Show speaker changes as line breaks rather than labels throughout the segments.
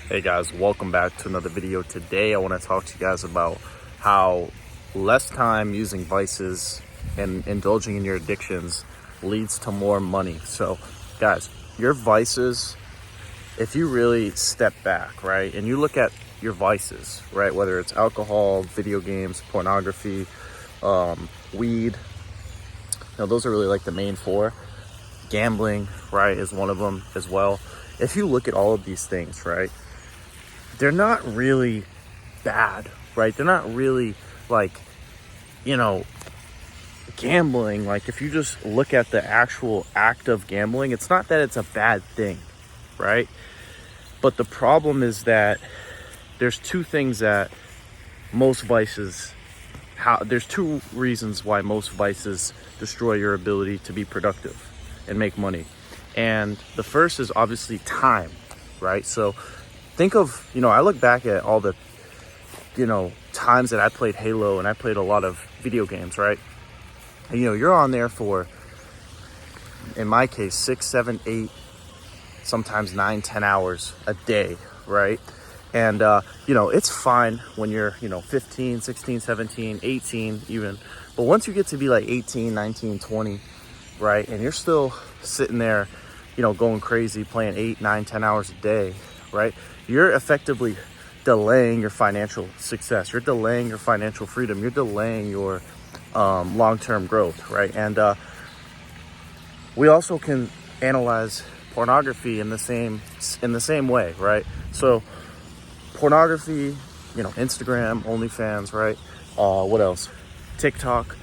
Hey guys, welcome back to another video. Today I want to talk to you guys about how less time using vices and indulging in your addictions leads to more money. So guys, your vices, if you really step back, right, and you look at your vices, right, whether it's alcohol, video games, pornography, weed, those are really like the main four. Gambling, right, is one of them as well. If you look at all of these things, right, they're not really bad, right? They're not really like, gambling. Like if you just look at the actual act of gambling, it's not that it's a bad thing, right? But the problem is that there's two things that most vices, there's two reasons why most vices destroy your ability to be productive and make money. And the first is obviously time, right? So think of, I look back at all the, times that I played Halo and I played a lot of video games, right? And, you're on there for, in my case, 6, 7, 8, sometimes 9, 10 hours a day, right? And, it's fine when you're, 15, 16, 17, 18 even. But once you get to be like 18, 19, 20, right? And you're still sitting there, going crazy, playing 8, 9, 10 hours a day, right? You're effectively delaying your financial success. You're delaying your financial freedom. You're delaying your long-term growth, right? And we also can analyze pornography in the same way, right? So pornography, Instagram, OnlyFans, right? What else? TikTok.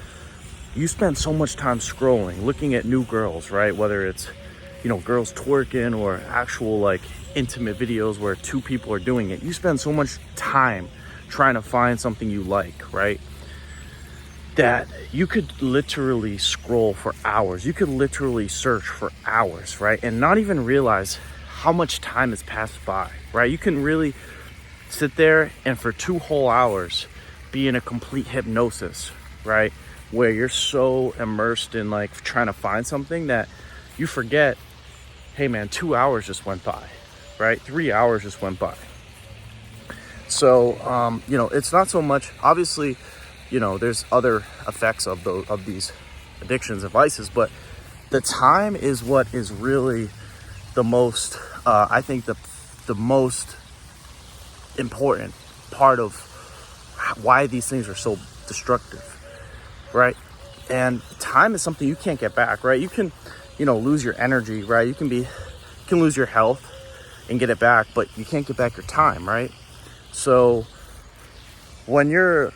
You spend so much time scrolling, looking at new girls, right? Whether it's, girls twerking or actual like intimate videos where two people are doing it. You spend so much time trying to find something you like, right? That you could literally scroll for hours. You could literally search for hours, right? And not even realize how much time has passed by, right? You can really sit there and for 2 whole hours be in a complete hypnosis, right? Where you're so immersed in like trying to find something that you forget, hey man, 2 hours just went by, right? 3 hours just went by. So, it's not so much, obviously, there's other effects of these addictions and vices, but the time is what is really the most, I think the most important part of why these things are so destructive, right? And time is something you can't get back, right? You can, lose your energy, right? You can lose your health and get it back, but you can't get back your time, right? So when you're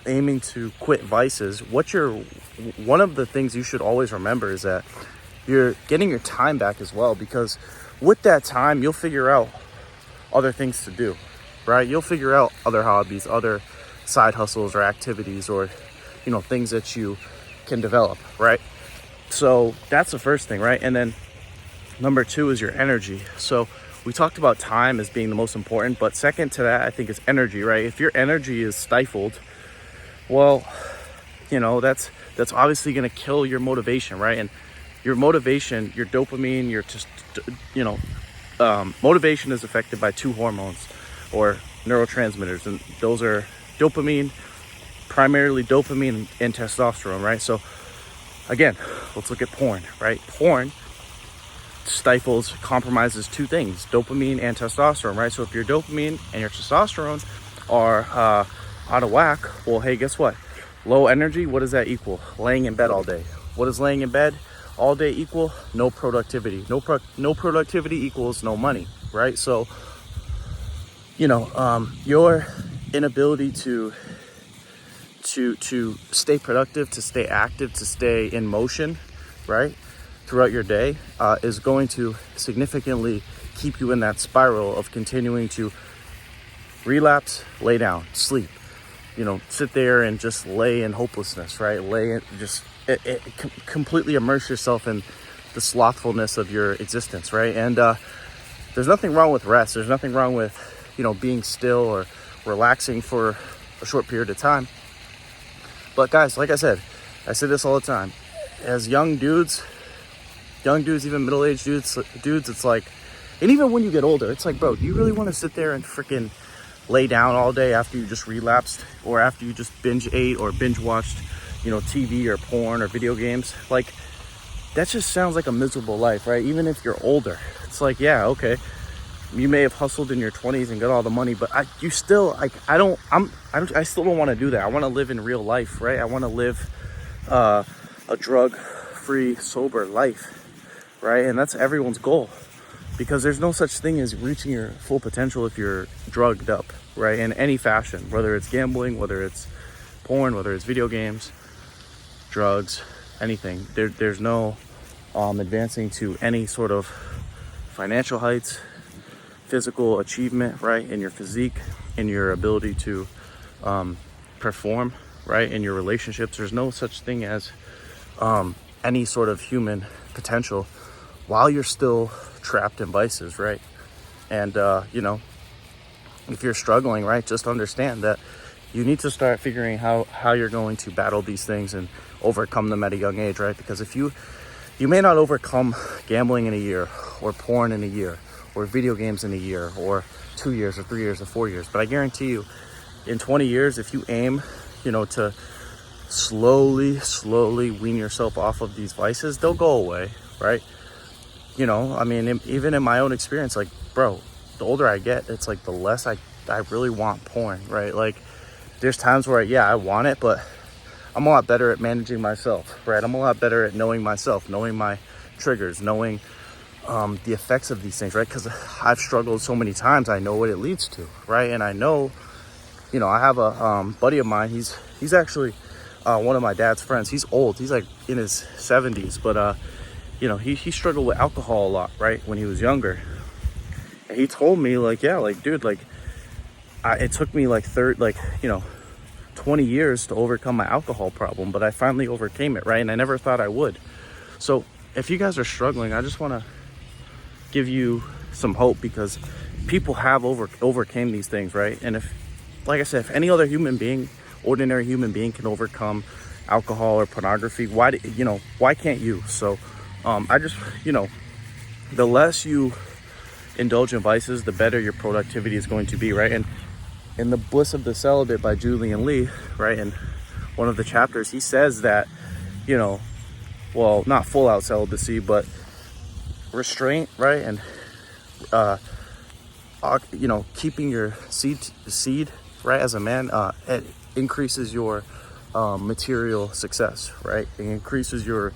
aiming to quit vices, one of the things you should always remember is that you're getting your time back as well, because with that time, you'll figure out other things to do, right? You'll figure out other hobbies, other side hustles or activities, or things that you can develop, right? So that's the first thing, right? And then number 2 is your energy. So we talked about time as being the most important, but second to that, I think, is energy, right? If your energy is stifled, well, that's obviously going to kill your motivation, right? And your motivation, your dopamine, motivation is affected by 2 hormones or neurotransmitters, and those are primarily dopamine and testosterone, right? So again, let's look at porn, right? Porn compromises 2 things, dopamine and testosterone, right? So if your dopamine and your testosterone are out of whack, well, hey, guess what? Low energy, what does that equal? Laying in bed all day. What does laying in bed all day equal? No productivity. No productivity equals no money, right? So, your inability to stay productive, to stay active, to stay in motion, right, throughout your day is going to significantly keep you in that spiral of continuing to relapse, lay down, sleep, sit there and just lay in hopelessness, right? Completely immerse yourself in the slothfulness of your existence, right? And there's nothing wrong with rest. There's nothing wrong with, being still or relaxing for a short period of time. But guys, like I said, I say this all the time. As young dudes, even middle-aged dudes, it's like And even when you get older, it's like, bro, do you really want to sit there and freaking lay down all day after you just relapsed, or after you just binge ate or binge watched, you know, TV or porn or video games? Like, that just sounds like a miserable life, right? Even if you're older, it's like, yeah, okay, you may have hustled in your 20s and got all the money, but you still, like, I still don't want to do that. I want to live in real life, right? I want to live a drug-free, sober life, right? And that's everyone's goal, because there's no such thing as reaching your full potential if you're drugged up, right? In any fashion, whether it's gambling, whether it's porn, whether it's video games, drugs, anything. There's no advancing to any sort of financial heights, physical achievement, right, in your physique, in your ability to perform, right, in your relationships. There's no such thing as any sort of human potential while you're still trapped in vices, right? And you know, if you're struggling, right, just understand that you need to start figuring how you're going to battle these things and overcome them at a young age, right? Because if you may not overcome gambling in a year, or porn in a year, or video games in a year, or 2 years, or 3 years, or 4 years, but I guarantee you, in 20 years, if you aim, you know, to slowly wean yourself off of these vices, they'll go away, right? You know, I mean, even in my own experience, like, bro, the older I get, it's like the less I really want porn, right? Like, there's times where, yeah, I want it, but I'm a lot better at managing myself, right? I'm a lot better at knowing myself, knowing my triggers, knowing the effects of these things, right? Because I've struggled so many times, I know what it leads to, right? And I know, you know, I have a buddy of mine, he's actually one of my dad's friends. He's old, he's like in his 70s, but you know, he struggled with alcohol a lot, right, when he was younger. And he told me, like, yeah, like, dude, like, it took me like 20 years to overcome my alcohol problem, but I finally overcame it, right? And I never thought I would. So if you guys are struggling, I just want to give you some hope, because people have overcame these things, right? And if, like I said, if any other human being, ordinary human being, can overcome alcohol or pornography, why can't you? So I just, you know, the less you indulge in vices, the better your productivity is going to be, right? And in The Bliss of the Celibate by Julian Lee, right, in one of the chapters, he says that, you know, well, not full out celibacy, but restraint, right, and you know, keeping your seed, right, as a man, it increases your material success, right? It increases your,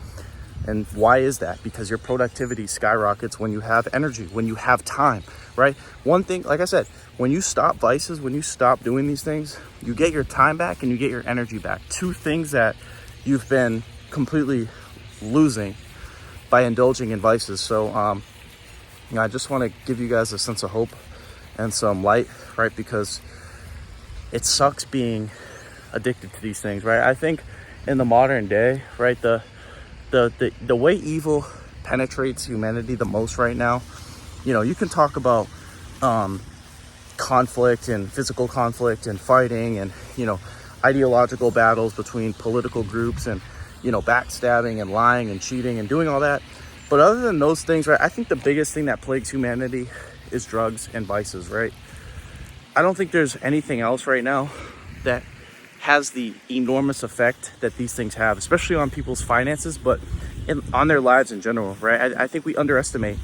and why is that? Because your productivity skyrockets when you have energy, when you have time, right? One thing, like I said, when you stop vices, when you stop doing these things, you get your time back and you get your energy back. Two things that you've been completely losing by indulging in vices. So you know, I just want to give you guys a sense of hope and some light, right? Because it sucks being addicted to these things, right? I think in the modern day, right, the way evil penetrates humanity the most right now, you know, you can talk about conflict and physical conflict and fighting and, you know, ideological battles between political groups and, you know, backstabbing and lying and cheating and doing all that. But other than those things, right, I think the biggest thing that plagues humanity is drugs and vices, right? I don't think there's anything else right now that has the enormous effect that these things have, especially on people's finances, but on their lives in general, right? I think we underestimate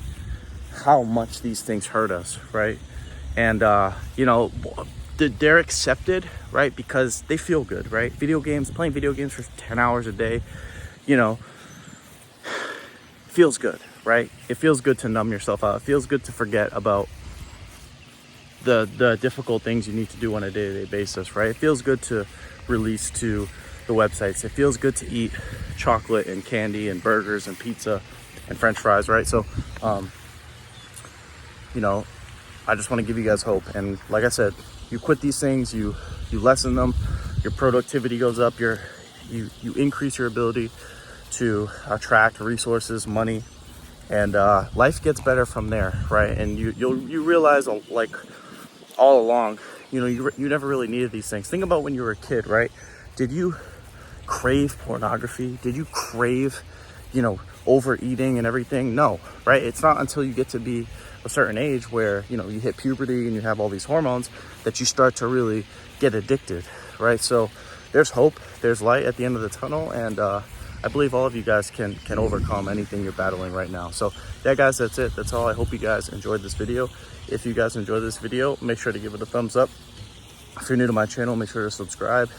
how much these things hurt us, right? And, you know, they're accepted, right, because they feel good, right? Playing video games for 10 hours a day, you know, feels good, right? It feels good to numb yourself out. It feels good to forget about the difficult things you need to do on a day-to-day basis, right? It feels good to release to the websites. It feels good to eat chocolate and candy and burgers and pizza and French fries, right? So, you know, I just want to give you guys hope. And like I said, you quit these things, you lessen them, your productivity goes up, you increase your ability to attract resources, money, and life gets better from there, right? And you realize, like, all along, you know, you never really needed these things. Think about when you were a kid, right? Did you crave pornography? Did you crave, you know, overeating and everything? No, right? It's not until you get to be a a certain age where, you know, you hit puberty and you have all these hormones that you start to really get addicted, right? So there's hope, there's light at the end of the tunnel, and I believe all of you guys can overcome anything you're battling right now. So yeah, guys, that's it. That's all. I hope you guys enjoyed this video. If you guys enjoyed this video, make sure to give it a thumbs up. If you're new to my channel, make sure to subscribe.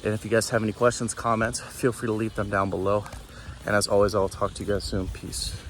And if you guys have any questions, comments, feel free to leave them down below. And as always, I'll talk to you guys soon. Peace.